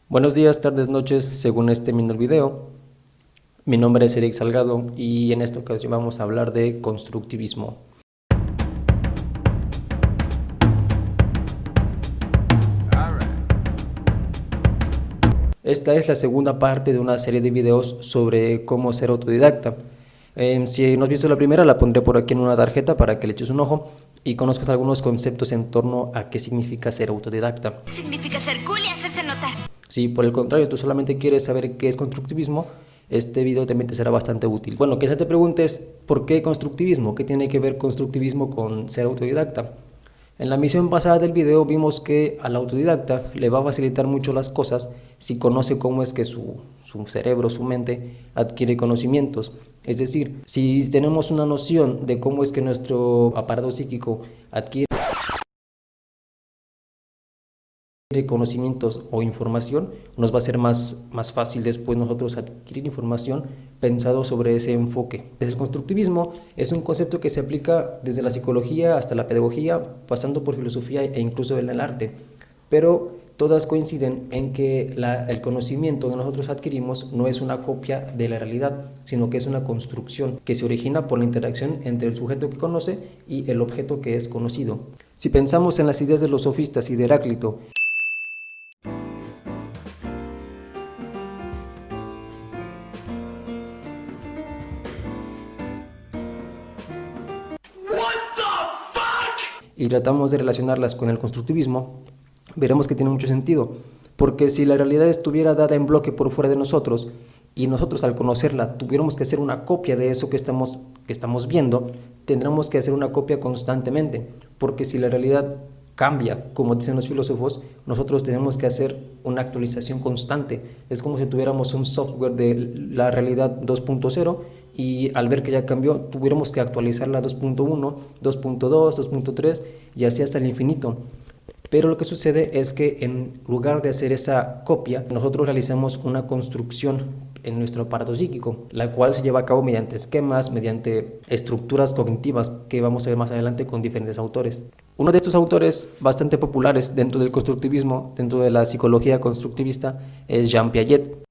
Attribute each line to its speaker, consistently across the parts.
Speaker 1: Buenos días, tardes, noches, según esté viendo el video. Mi nombre es Eric Salgado y en esta ocasión vamos a hablar de constructivismo. Esta es la segunda parte de una serie de videos sobre cómo ser autodidacta. Si no has visto la primera, la pondré por aquí en una tarjeta para que le eches un ojo y conozcas algunos conceptos en torno a qué significa ser autodidacta.
Speaker 2: Significa ser cool y hacerse notar.
Speaker 1: Si por el contrario tú solamente quieres saber qué es constructivismo, este video también te será bastante útil. Bueno, quizás te preguntes, ¿por qué constructivismo? ¿Qué tiene que ver constructivismo con ser autodidacta? En la misión pasada del video vimos que al autodidacta le va a facilitar mucho las cosas si conoce cómo es que su cerebro, su mente adquiere conocimientos. Es decir, si tenemos una noción de cómo es que nuestro aparato psíquico adquiere conocimientos o información, nos va a ser más fácil después nosotros adquirir información pensado sobre ese enfoque. El constructivismo es un concepto que se aplica desde la psicología hasta la pedagogía, pasando por filosofía e incluso en el arte, pero todas coinciden en que el conocimiento que nosotros adquirimos no es una copia de la realidad, sino que es una construcción que se origina por la interacción entre el sujeto que conoce y el objeto que es conocido. Si pensamos en las ideas de los sofistas y de Heráclito, y tratamos de relacionarlas con el constructivismo, veremos que tiene mucho sentido, porque si la realidad estuviera dada en bloque por fuera de nosotros y nosotros al conocerla tuviéramos que hacer una copia de eso que estamos viendo, tendremos que hacer una copia constantemente, porque si la realidad cambia, como dicen los filósofos, nosotros tenemos que hacer una actualización constante. Es como si tuviéramos un software de la realidad 2.0 y al ver que ya cambió, tuviéramos que actualizarla a 2.1, 2.2, 2.3 y así hasta el infinito. Pero lo que sucede es que en lugar de hacer esa copia, nosotros realizamos una construcción en nuestro aparato psíquico, la cual se lleva a cabo mediante esquemas, mediante estructuras cognitivas que vamos a ver más adelante con diferentes autores. Uno de estos autores bastante populares dentro del constructivismo, dentro de la psicología constructivista, es Jean Piaget.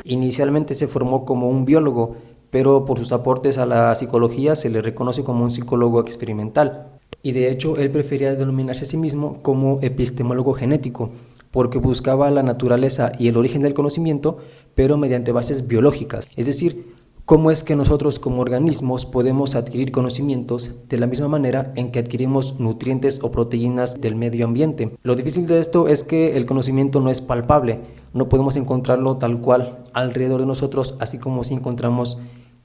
Speaker 1: Inicialmente se formó como un biólogo, pero por sus aportes a la psicología se le reconoce como un psicólogo experimental. Y de hecho él prefería denominarse a sí mismo como epistemólogo genético, porque buscaba la naturaleza y el origen del conocimiento, pero mediante bases biológicas. Es decir, cómo es que nosotros como organismos podemos adquirir conocimientos de la misma manera en que adquirimos nutrientes o proteínas del medio ambiente. Lo difícil de esto es que el conocimiento no es palpable, no podemos encontrarlo tal cual alrededor de nosotros, así como si encontramos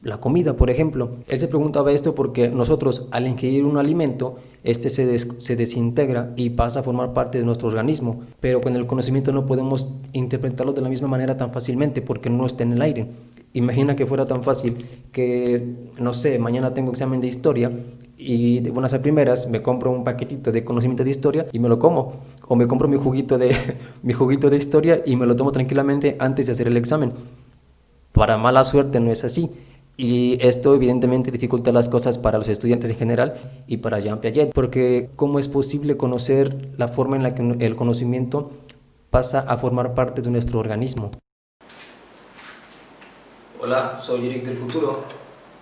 Speaker 1: la comida, por ejemplo. Él se preguntaba esto porque nosotros al ingerir un alimento, este se desintegra y pasa a formar parte de nuestro organismo, pero con el conocimiento no podemos interpretarlo de la misma manera tan fácilmente porque no está en el aire. Imagina que fuera tan fácil que, no sé, mañana tengo examen de historia y de buenas a primeras me compro un paquetito de conocimiento de historia y me lo como, o me compro mi juguito de historia y me lo tomo tranquilamente antes de hacer el examen. Para mala suerte no es así. Y esto evidentemente dificulta las cosas para los estudiantes en general y para Jean Piaget, porque ¿cómo es posible conocer la forma en la que el conocimiento pasa a formar parte de nuestro organismo? Hola, soy Eric del futuro.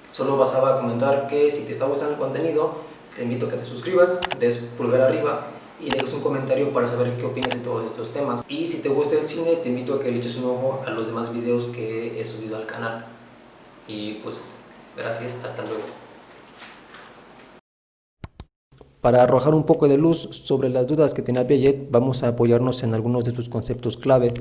Speaker 1: Solo pasaba a comentar que si te está gustando el contenido, te invito a que te suscribas, des pulgar arriba y dejes un comentario para saber qué opinas de todos estos temas. Y si te gusta el cine, te invito a que le eches un ojo a los demás videos que he subido al canal. Y pues, gracias, hasta luego. Para arrojar un poco de luz sobre las dudas que tenía Piaget, vamos a apoyarnos en algunos de sus conceptos clave.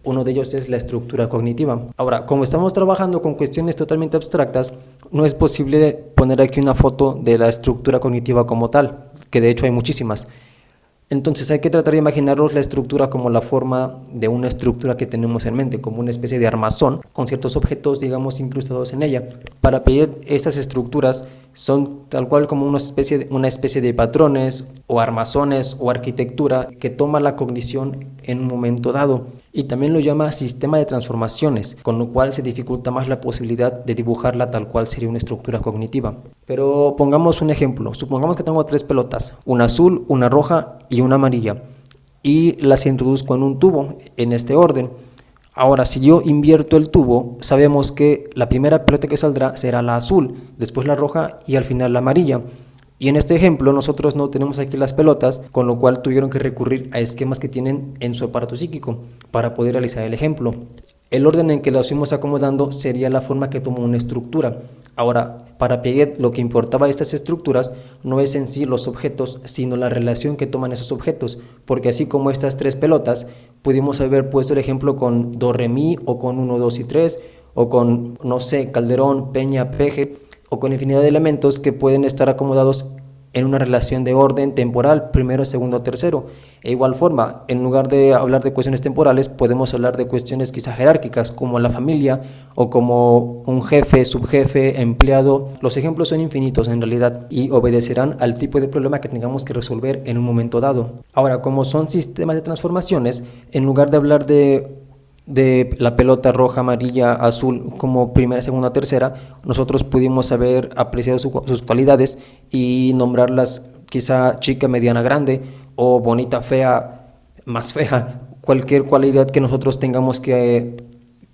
Speaker 1: Uno de ellos es la estructura cognitiva. Ahora, como estamos trabajando con cuestiones totalmente abstractas, no es posible poner aquí una foto de la estructura cognitiva como tal, que de hecho hay muchísimas. Entonces hay que tratar de imaginarnos la estructura como la forma de una estructura que tenemos en mente, como una especie de armazón con ciertos objetos, digamos, incrustados en ella. Para Piaget, estas estructuras son tal cual como una especie de patrones o armazones o arquitectura que toma la cognición en un momento dado. Y también lo llama sistema de transformaciones, con lo cual se dificulta más la posibilidad de dibujarla tal cual sería una estructura cognitiva. Pero pongamos un ejemplo, supongamos que tengo 3 pelotas, una azul, una roja y una amarilla. y las introduzco en un tubo en este orden. Ahora, si yo invierto el tubo, sabemos que la primera pelota que saldrá será la azul, después la roja y al final la amarilla. Y en este ejemplo nosotros no tenemos aquí las pelotas, con lo cual tuvieron que recurrir a esquemas que tienen en su aparato psíquico para poder realizar el ejemplo. El orden en que los fuimos acomodando sería la forma que tomó una estructura. Ahora, para Piaget lo que importaba de estas estructuras no es en sí los objetos, sino la relación que toman esos objetos, porque así como estas tres pelotas, pudimos haber puesto el ejemplo con do, re, mi, o con 1, 2 y 3, o con, no sé, Calderón, Peña, Peje, o con infinidad de elementos que pueden estar acomodados en una relación de orden temporal, primero, segundo, tercero. E igual forma, en lugar de hablar de cuestiones temporales, podemos hablar de cuestiones quizás jerárquicas, como la familia, o como un jefe, subjefe, empleado. Los ejemplos son infinitos en realidad y obedecerán al tipo de problema que tengamos que resolver en un momento dado. Ahora, como son sistemas de transformaciones, en lugar de hablar de la pelota roja, amarilla, azul como primera, segunda, tercera, nosotros pudimos haber apreciado sus cualidades y nombrarlas quizá chica, mediana, grande, o bonita, fea, más fea. Cualquier cualidad que nosotros tengamos que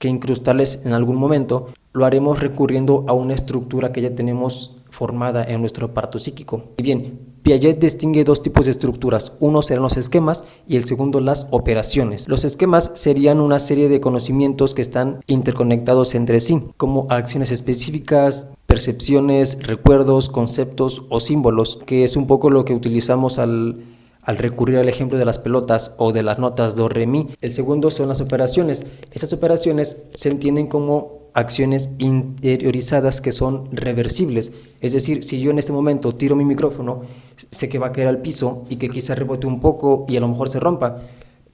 Speaker 1: incrustarles en algún momento, lo haremos recurriendo a una estructura que ya tenemos formada en nuestro aparato psíquico. Y bien, Piaget distingue dos tipos de estructuras. Uno serán los esquemas y el segundo las operaciones. Los esquemas serían una serie de conocimientos que están interconectados entre sí, como acciones específicas, percepciones, recuerdos, conceptos o símbolos, que es un poco lo que utilizamos al recurrir al ejemplo de las pelotas o de las notas do, re, mi. El segundo son las operaciones. Esas operaciones se entienden como acciones interiorizadas que son reversibles. Es decir, si yo en este momento tiro mi micrófono, sé que va a caer al piso y que quizá rebote un poco y a lo mejor se rompa.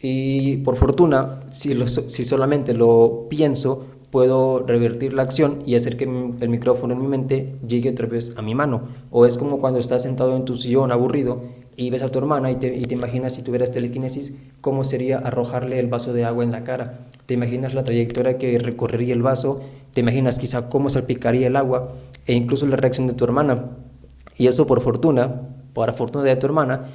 Speaker 1: Y por fortuna, si solamente lo pienso, puedo revertir la acción y hacer que el micrófono en mi mente llegue otra vez a mi mano. O es como cuando estás sentado en tu sillón aburrido y ves a tu hermana y te imaginas, si tuvieras telequinesis, cómo sería arrojarle el vaso de agua en la cara. Te imaginas la trayectoria que recorrería el vaso, te imaginas quizá cómo salpicaría el agua e incluso la reacción de tu hermana. Y eso por fortuna, para fortuna de tu hermana,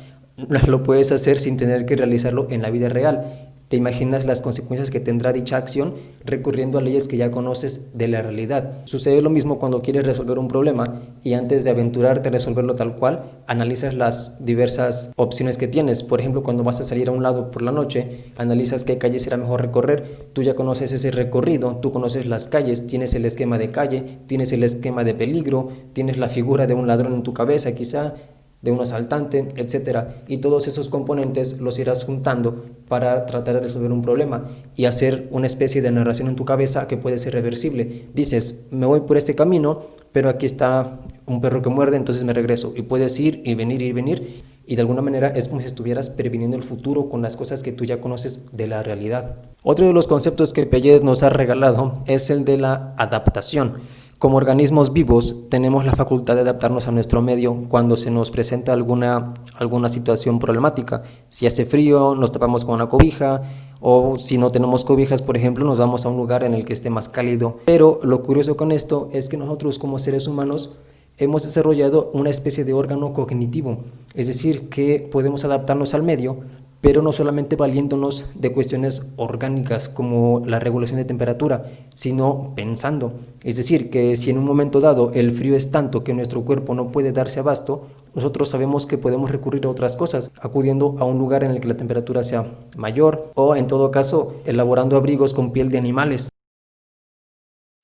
Speaker 1: lo puedes hacer sin tener que realizarlo en la vida real. Te imaginas las consecuencias que tendrá dicha acción recurriendo a leyes que ya conoces de la realidad. Sucede lo mismo cuando quieres resolver un problema y antes de aventurarte a resolverlo tal cual, analizas las diversas opciones que tienes. Por ejemplo, cuando vas a salir a un lado por la noche, analizas qué calle será mejor recorrer. Tú ya conoces ese recorrido, tú conoces las calles, tienes el esquema de calle, tienes el esquema de peligro, tienes la figura de un ladrón en tu cabeza quizá, de un asaltante, etcétera, y todos esos componentes los irás juntando para tratar de resolver un problema y hacer una especie de narración en tu cabeza que puede ser reversible. Dices, me voy por este camino, pero aquí está un perro que muerde, entonces me regreso, y puedes ir y venir, y de alguna manera es como si estuvieras previniendo el futuro con las cosas que tú ya conoces de la realidad. Otro de los conceptos que Piaget nos ha regalado es el de la adaptación. Como organismos vivos tenemos la facultad de adaptarnos a nuestro medio cuando se nos presenta alguna situación problemática. Si hace frío, nos tapamos con una cobija, o si no tenemos cobijas, por ejemplo, nos vamos a un lugar en el que esté más cálido. Pero lo curioso con esto es que nosotros como seres humanos hemos desarrollado una especie de órgano cognitivo, es decir, que podemos adaptarnos al medio, pero no solamente valiéndonos de cuestiones orgánicas como la regulación de temperatura, sino pensando. Es decir, que si en un momento dado el frío es tanto que nuestro cuerpo no puede darse abasto, nosotros sabemos que podemos recurrir a otras cosas, acudiendo a un lugar en el que la temperatura sea mayor o, en todo caso, elaborando abrigos con piel de animales.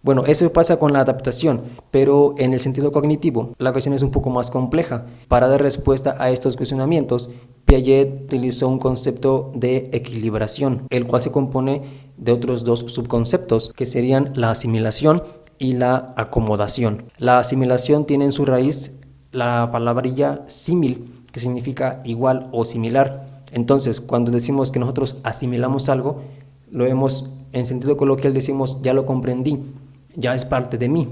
Speaker 1: Bueno, eso pasa con la adaptación, pero en el sentido cognitivo, la cuestión es un poco más compleja. Para dar respuesta a estos cuestionamientos, Piaget utilizó un concepto de equilibración, el cual se compone de otros dos subconceptos, que serían la asimilación y la acomodación. La asimilación tiene en su raíz la palabrilla símil, que significa igual o similar. Entonces, cuando decimos que nosotros asimilamos algo, en sentido coloquial decimos, ya lo comprendí, ya es parte de mí.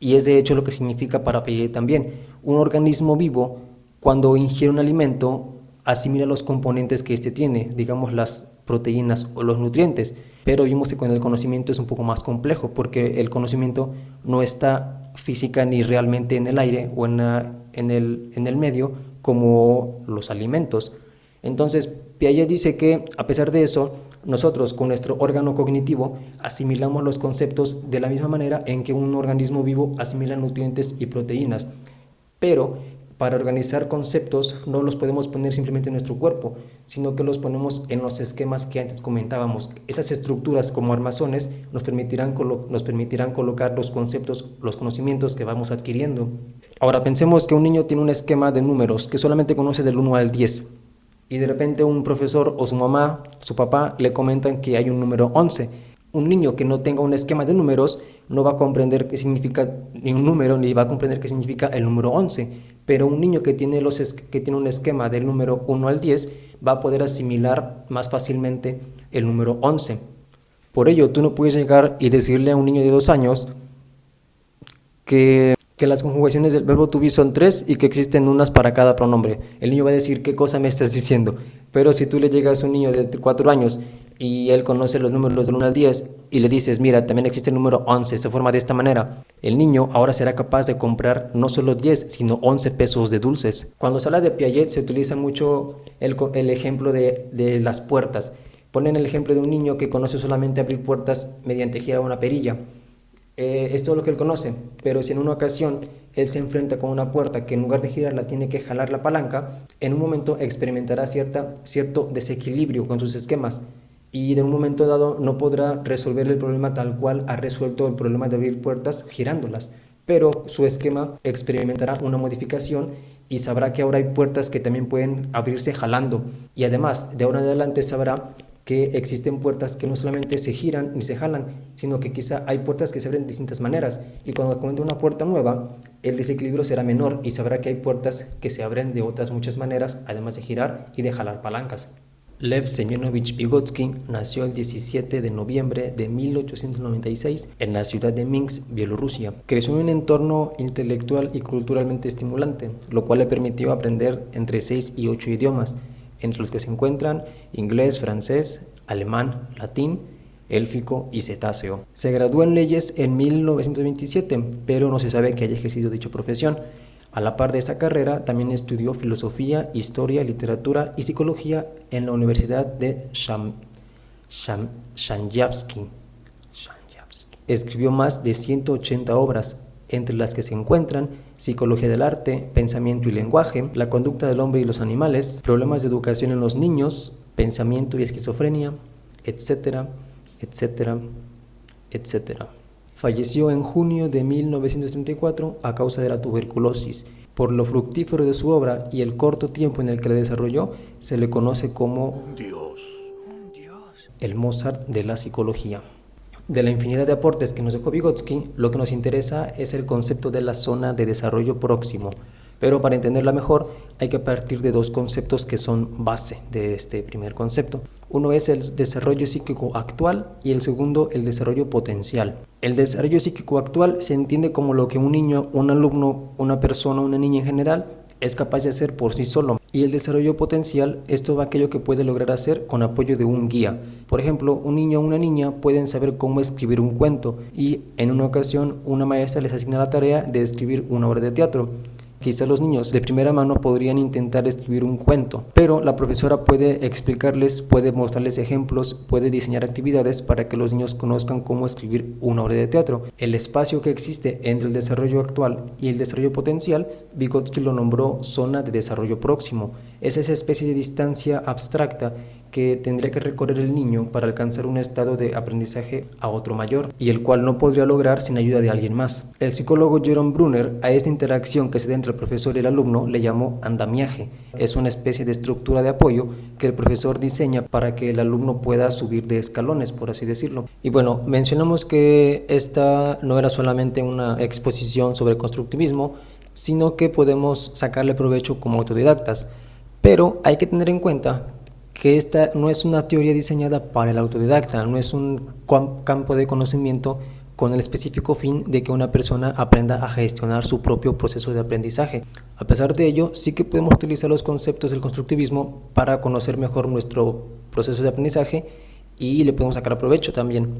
Speaker 1: Y es de hecho lo que significa para Piaget también. Un organismo vivo, cuando ingiere un alimento, asimila los componentes que éste tiene, digamos las proteínas o los nutrientes. Pero vimos que con el conocimiento es un poco más complejo, porque el conocimiento no está física ni realmente en el aire o en el medio como los alimentos. Entonces, Piaget dice que, a pesar de eso, nosotros con nuestro órgano cognitivo asimilamos los conceptos de la misma manera en que un organismo vivo asimila nutrientes y proteínas, pero para organizar conceptos no los podemos poner simplemente en nuestro cuerpo, sino que los ponemos en los esquemas que antes comentábamos. Esas estructuras como armazones nos permitirán colocar los conceptos, los conocimientos que vamos adquiriendo. Ahora pensemos que un niño tiene un esquema de números que solamente conoce del 1 al 10 y de repente un profesor o su mamá, su papá le comentan que hay un número 11. Un niño que no tenga un esquema de números no va a comprender qué significa ni un número ni va a comprender qué significa el número 11. Pero un niño que tiene un esquema del número 1 al 10 va a poder asimilar más fácilmente el número 11. Por ello, tú no puedes llegar y decirle a un niño de 2 años que las conjugaciones del verbo to be son 3 y que existen unas para cada pronombre. El niño va a decir, ¿qué cosa me estás diciendo? Pero si tú le llegas a un niño de 4 años y él conoce los números del 1 al 10 y le dices, mira, también existe el número 11, se forma de esta manera, el niño ahora será capaz de comprar no solo 10, sino 11 pesos de dulces. Cuando se habla de Piaget se utiliza mucho el ejemplo de las puertas. Ponen el ejemplo de un niño que conoce solamente abrir puertas mediante girar una perilla. Es todo lo que él conoce, pero si en una ocasión él se enfrenta con una puerta que en lugar de girarla tiene que jalar la palanca, en un momento experimentará cierto desequilibrio con sus esquemas y de un momento dado no podrá resolver el problema tal cual ha resuelto el problema de abrir puertas girándolas, pero su esquema experimentará una modificación y sabrá que ahora hay puertas que también pueden abrirse jalando, y además de ahora en adelante sabrá que existen puertas que no solamente se giran ni se jalan, sino que quizá hay puertas que se abren de distintas maneras, y cuando encuentre una puerta nueva, el desequilibrio será menor y sabrá que hay puertas que se abren de otras muchas maneras, además de girar y de jalar palancas. Lev Semyonovich Vygotsky nació el 17 de noviembre de 1896 en la ciudad de Minsk, Bielorrusia. Creció en un entorno intelectual y culturalmente estimulante, lo cual le permitió aprender entre 6 y 8 idiomas, entre los que se encuentran inglés, francés, alemán, latín, élfico y cetáceo. Se graduó en leyes en 1927, pero no se sabe que haya ejercido dicha profesión. A la par de esta carrera, también estudió filosofía, historia, literatura y psicología en la Universidad de Shangyavsky. Escribió más de 180 obras, entre las que se encuentran Psicología del arte, Pensamiento y lenguaje, La conducta del hombre y los animales, Problemas de educación en los niños, Pensamiento y esquizofrenia, etcétera, etcétera, etcétera. Falleció en junio de 1934 a causa de la tuberculosis. Por lo fructífero de su obra y el corto tiempo en el que la desarrolló, se le conoce como el Mozart de la psicología. De la infinidad de aportes que nos dejó Vygotsky, lo que nos interesa es el concepto de la zona de desarrollo próximo. Pero para entenderla mejor hay que partir de dos conceptos que son base de este primer concepto. Uno es el desarrollo psíquico actual y el segundo el desarrollo potencial. El desarrollo psíquico actual se entiende como lo que un niño, un alumno, una persona, una niña en general es capaz de hacer por sí solo. Y el desarrollo potencial es todo aquello que puede lograr hacer con apoyo de un guía. Por ejemplo, un niño o una niña pueden saber cómo escribir un cuento y en una ocasión una maestra les asigna la tarea de escribir una obra de teatro. Quizás los niños de primera mano podrían intentar escribir un cuento, pero la profesora puede explicarles, puede mostrarles ejemplos, puede diseñar actividades para que los niños conozcan cómo escribir una obra de teatro. El espacio que existe entre el desarrollo actual y el desarrollo potencial, Vygotsky lo nombró zona de desarrollo próximo. Es esa especie de distancia abstracta que tendría que recorrer el niño para alcanzar un estado de aprendizaje a otro mayor, y el cual no podría lograr sin ayuda de alguien más. El psicólogo Jerome Brunner a esta interacción que se da entre el profesor y el alumno le llamó andamiaje. Es una especie de estructura de apoyo que el profesor diseña para que el alumno pueda subir de escalones, por así decirlo. Y bueno, mencionamos que esta no era solamente una exposición sobre constructivismo, sino que podemos sacarle provecho como autodidactas. Pero hay que tener en cuenta que esta no es una teoría diseñada para el autodidacta, no es un campo de conocimiento con el específico fin de que una persona aprenda a gestionar su propio proceso de aprendizaje. A pesar de ello, sí que podemos utilizar los conceptos del constructivismo para conocer mejor nuestro proceso de aprendizaje y le podemos sacar provecho también.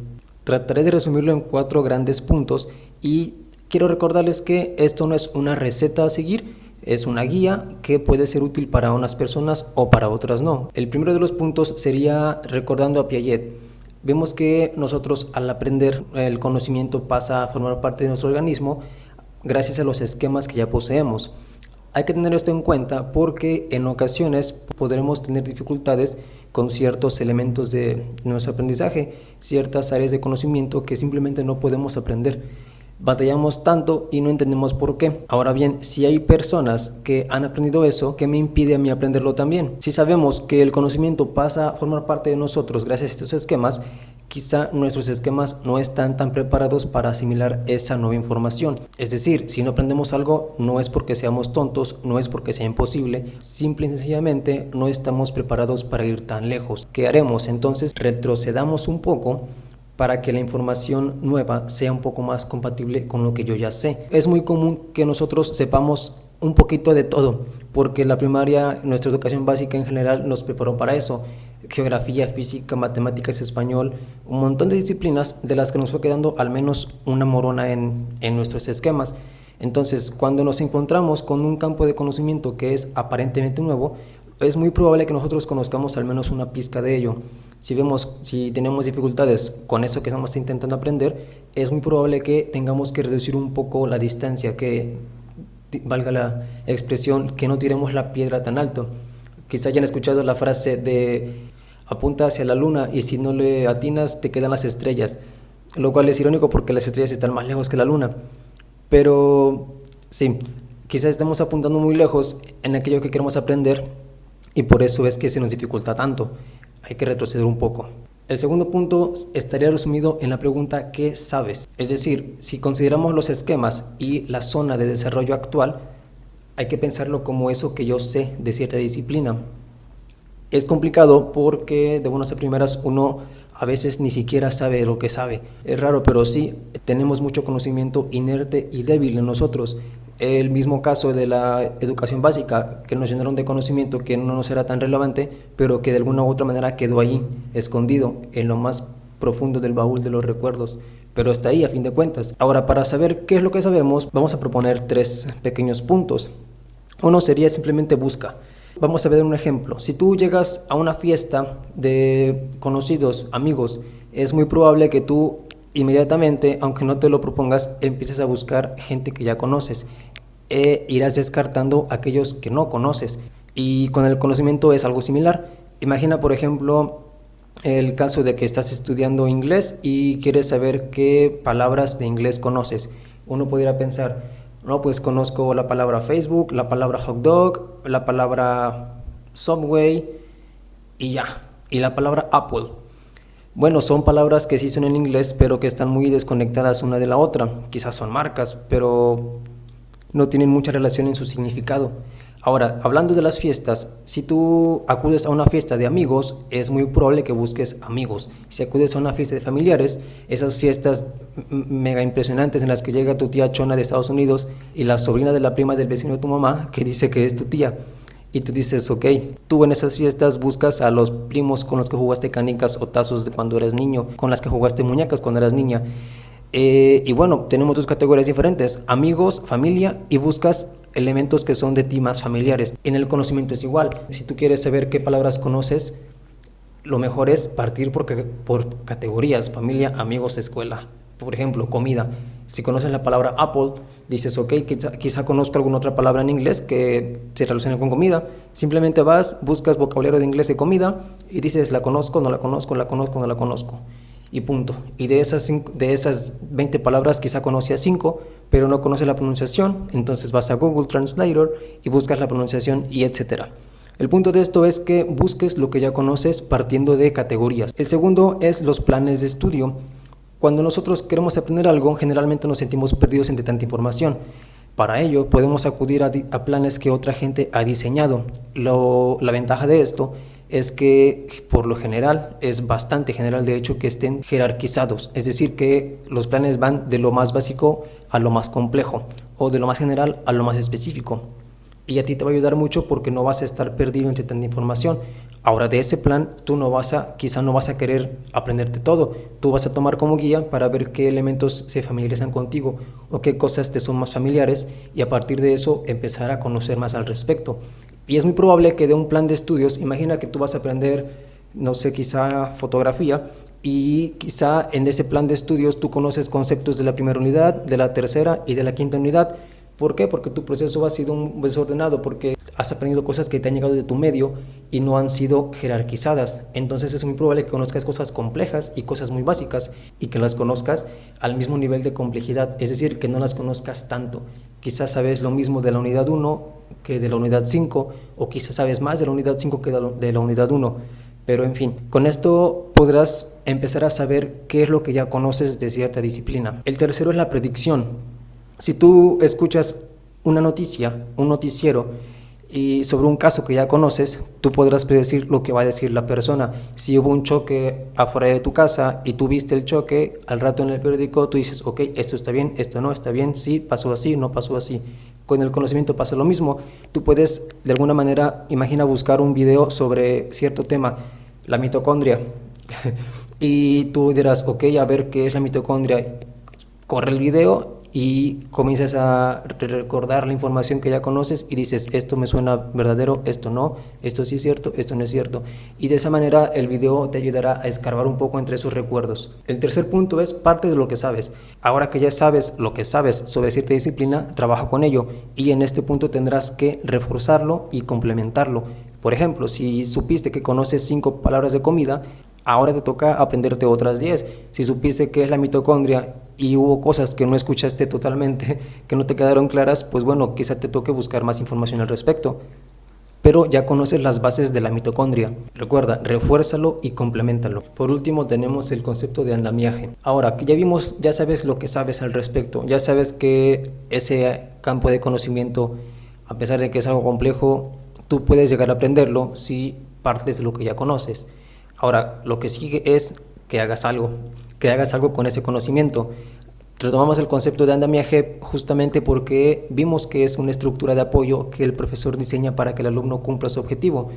Speaker 1: Trataré de resumirlo en 4 grandes puntos y quiero recordarles que esto no es una receta a seguir. Es una guía que puede ser útil para unas personas o para otras no. El primero de los puntos sería recordando a Piaget. Vemos que nosotros al aprender el conocimiento pasa a formar parte de nuestro organismo gracias a los esquemas que ya poseemos. Hay que tener esto en cuenta porque en ocasiones podremos tener dificultades con ciertos elementos de nuestro aprendizaje, ciertas áreas de conocimiento que simplemente no podemos aprender. Batallamos tanto y no entendemos por qué. Ahora bien, si hay personas que han aprendido eso, ¿qué me impide a mí aprenderlo también? Si sabemos que el conocimiento pasa a formar parte de nosotros gracias a estos esquemas, quizá nuestros esquemas no están tan preparados para asimilar esa nueva información. Es decir, si no aprendemos algo, no es porque seamos tontos, no es porque sea imposible, simple y sencillamente no estamos preparados para ir tan lejos. ¿Qué haremos? Entonces retrocedamos un poco para que la información nueva sea un poco más compatible con lo que yo ya sé. Es muy común que nosotros sepamos un poquito de todo, porque la primaria, nuestra educación básica en general nos preparó para eso. Geografía, física, matemáticas, español, un montón de disciplinas de las que nos fue quedando al menos una morona en nuestros esquemas. Entonces, cuando nos encontramos con un campo de conocimiento que es aparentemente nuevo, es muy probable que nosotros conozcamos al menos una pizca de ello. Si tenemos dificultades con eso que estamos intentando aprender, es muy probable que tengamos que reducir un poco la distancia, que valga la expresión, que no tiremos la piedra tan alto. Quizá hayan escuchado la frase de apunta hacia la luna y si no le atinas te quedan las estrellas, lo cual es irónico porque las estrellas están más lejos que la luna. Pero sí, quizá estemos apuntando muy lejos en aquello que queremos aprender y por eso es que se nos dificulta tanto. Hay que retroceder un poco. El segundo punto estaría resumido en la pregunta ¿qué sabes? Es decir, si consideramos los esquemas y la zona de desarrollo actual, hay que pensarlo como eso que yo sé de cierta disciplina. Es complicado porque de buenas a primeras uno a veces ni siquiera sabe lo que sabe. Es raro, pero sí tenemos mucho conocimiento inerte y débil en nosotros. El mismo caso de la educación básica, que nos llenaron de conocimiento que no nos era tan relevante, pero que de alguna u otra manera quedó ahí, escondido en lo más profundo del baúl de los recuerdos, pero está ahí a fin de cuentas. Ahora, para saber qué es lo que sabemos, vamos a proponer 3 pequeños puntos. Uno sería simplemente busca. Vamos a ver un ejemplo. Si tú llegas a una fiesta de conocidos, amigos, es muy probable que tú inmediatamente, aunque no te lo propongas, empieces a buscar gente que ya conoces e irás descartando aquellos que no conoces. Y con el conocimiento es algo similar. Imagina, por ejemplo, el caso de que estás estudiando inglés y quieres saber qué palabras de inglés conoces. Uno podría pensar, no, pues conozco la palabra Facebook, la palabra hot dog, la palabra Subway y ya, y la palabra Apple. Bueno, son palabras que sí son en inglés, pero que están muy desconectadas una de la otra. Quizás son marcas, pero no tienen mucha relación en su significado. Ahora, hablando de las fiestas, si tú acudes a una fiesta de amigos, es muy probable que busques amigos. Si acudes a una fiesta de familiares, esas fiestas mega impresionantes en las que llega tu tía chona de Estados Unidos y la sobrina de la prima del vecino de tu mamá, que dice que es tu tía. Y tú dices, ok, tú en esas fiestas buscas a los primos con los que jugaste canicas o tazos de cuando eras niño, con las que jugaste muñecas cuando eras niña. Y bueno, tenemos 2 categorías diferentes, amigos, familia, y buscas elementos que son de ti más familiares. En el conocimiento es igual. Si tú quieres saber qué palabras conoces, lo mejor es partir por categorías, familia, amigos, escuela. Por ejemplo, comida. Si conoces la palabra Apple, dices, ok, quizá conozco alguna otra palabra en inglés que se relacione con comida. Simplemente vas, buscas vocabulario de inglés de comida y dices, la conozco, no la conozco, la conozco, no la conozco. Y punto. Y de esas 20 palabras quizá conocías 5, pero no conoces la pronunciación, entonces vas a Google Translator y buscas la pronunciación y etcétera. El punto de esto es que busques lo que ya conoces partiendo de categorías. El segundo es los planes de estudio. Cuando nosotros queremos aprender algo, generalmente nos sentimos perdidos entre tanta información. Para ello, podemos acudir a planes que otra gente ha diseñado. La ventaja de esto es que, por lo general, es bastante general, de hecho, que estén jerarquizados. Es decir, que los planes van de lo más básico a lo más complejo, o de lo más general a lo más específico. y a ti te va a ayudar mucho porque no vas a estar perdido entre tanta información. Ahora, de ese plan, tú quizá no vas a querer aprenderte todo. Tú vas a tomar como guía para ver qué elementos se familiarizan contigo o qué cosas te son más familiares y a partir de eso empezar a conocer más al respecto. Y es muy probable que de un plan de estudios, imagina que tú vas a aprender, no sé, quizá fotografía, y quizá en ese plan de estudios tú conoces conceptos de la primera unidad, de la tercera y de la quinta unidad. ¿Por qué? Porque tu proceso ha sido un desordenado, porque has aprendido cosas que te han llegado de tu medio y no han sido jerarquizadas. Entonces es muy probable que conozcas cosas complejas y cosas muy básicas y que las conozcas al mismo nivel de complejidad, es decir, que no las conozcas tanto. Quizás sabes lo mismo de la unidad 1 que de la unidad 5 o quizás sabes más de la unidad 5 que de la unidad 1. Pero en fin, con esto podrás empezar a saber qué es lo que ya conoces de cierta disciplina. El tercero es la predicción. Si tú escuchas una noticia, un noticiero, y sobre un caso que ya conoces, tú podrás predecir lo que va a decir la persona. Si hubo un choque afuera de tu casa y tú viste el choque, al rato en el periódico tú dices, ok, esto está bien, esto no está bien, sí, pasó así, no pasó así. Con el conocimiento pasa lo mismo. Tú puedes, de alguna manera, imagina buscar un video sobre cierto tema, la mitocondria, y tú dirás, ok, a ver qué es la mitocondria. Corre el video y comienzas a recordar la información que ya conoces y dices, esto me suena verdadero, esto no, esto sí es cierto, esto no es cierto. Y de esa manera el video te ayudará a escarbar un poco entre esos recuerdos. El tercer punto es parte de lo que sabes. Ahora que ya sabes lo que sabes sobre cierta disciplina, trabaja con ello y en este punto tendrás que reforzarlo y complementarlo. Por ejemplo, si supiste que conoces 5 palabras de comida, ahora te toca aprenderte otras 10. Si supiste qué es la mitocondria y hubo cosas que no escuchaste totalmente, que no te quedaron claras, pues bueno, quizá te toque buscar más información al respecto. Pero ya conoces las bases de la mitocondria. Recuerda, refuérzalo y compleméntalo. Por último tenemos el concepto de andamiaje. Ahora que ya vimos, ya sabes lo que sabes al respecto, ya sabes que ese campo de conocimiento, a pesar de que es algo complejo, tú puedes llegar a aprenderlo si partes de lo que ya conoces. Ahora, lo que sigue es que hagas algo con ese conocimiento. Retomamos el concepto de andamiaje justamente porque vimos que es una estructura de apoyo que el profesor diseña para que el alumno cumpla su objetivo.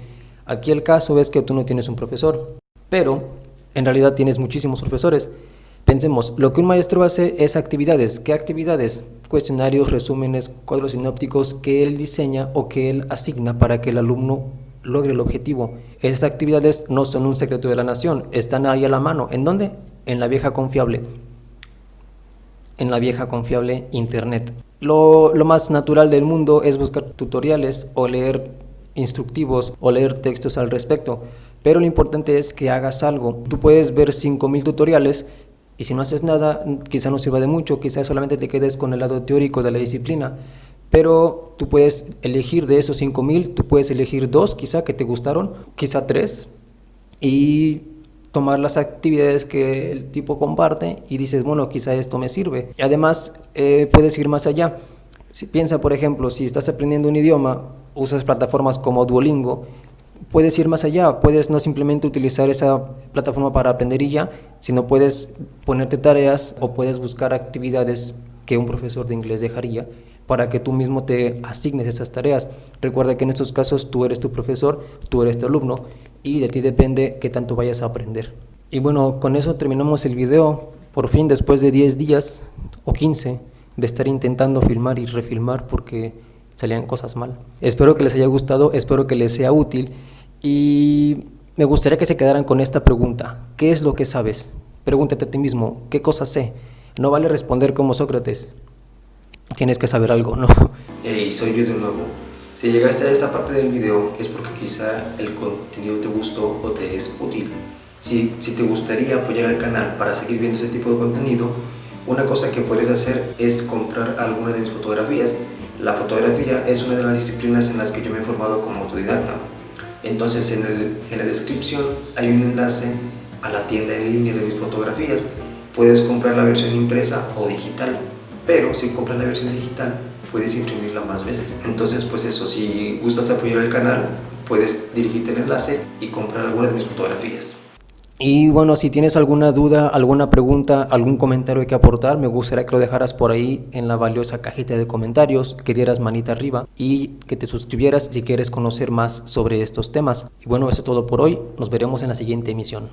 Speaker 1: Aquí el caso es que tú no tienes un profesor, pero en realidad tienes muchísimos profesores. Pensemos, lo que un maestro hace es actividades. ¿Qué actividades? Cuestionarios, resúmenes, cuadros sinópticos que él diseña o que él asigna para que el alumno logre el objetivo. Esas actividades no son un secreto de la nación, están ahí a la mano. ¿En dónde? En la vieja confiable. En la vieja confiable Internet. Lo más natural del mundo es buscar tutoriales o leer instructivos o leer textos al respecto, pero lo importante es que hagas algo. Tú puedes ver 5000 tutoriales y si no haces nada, quizá no sirva de mucho, quizá solamente te quedes con el lado teórico de la disciplina. Pero tú puedes elegir de esos 5000, tú puedes elegir 2 quizá que te gustaron, quizá 3, y tomar las actividades que el tipo comparte y dices, bueno, quizá esto me sirve. Y además puedes ir más allá. Si piensa, por ejemplo, si estás aprendiendo un idioma, usas plataformas como Duolingo, puedes ir más allá, puedes no simplemente utilizar esa plataforma para aprender y ya, sino puedes ponerte tareas o puedes buscar actividades que un profesor de inglés dejaría para que tú mismo te asignes esas tareas. Recuerda que en estos casos tú eres tu profesor, tú eres tu alumno y de ti depende qué tanto vayas a aprender. Y bueno, con eso terminamos el video. Por fin, después de 10 días o 15 de estar intentando filmar y refilmar porque salían cosas mal. Espero que les haya gustado, espero que les sea útil y me gustaría que se quedaran con esta pregunta. ¿Qué es lo que sabes? Pregúntate a ti mismo, ¿qué cosas sé? No vale responder como Sócrates. Tienes que saber algo, ¿no? Hey, soy yo de nuevo. Si llegaste a esta parte del video es porque quizá el contenido te gustó o te es útil. Si te gustaría apoyar al canal para seguir viendo ese tipo de contenido, una cosa que puedes hacer es comprar alguna de mis fotografías. La fotografía es una de las disciplinas en las que yo me he formado como autodidacta. Entonces en la descripción hay un enlace a la tienda en línea de mis fotografías. Puedes comprar la versión impresa o digital. Pero si compras la versión digital, puedes imprimirla más veces. Entonces, pues eso, si gustas apoyar el canal, puedes dirigirte al enlace y comprar alguna de mis fotografías. Y bueno, si tienes alguna duda, alguna pregunta, algún comentario que aportar, me gustaría que lo dejaras por ahí en la valiosa cajita de comentarios, que dieras manita arriba y que te suscribieras si quieres conocer más sobre estos temas. Y bueno, eso es todo por hoy. Nos veremos en la siguiente emisión.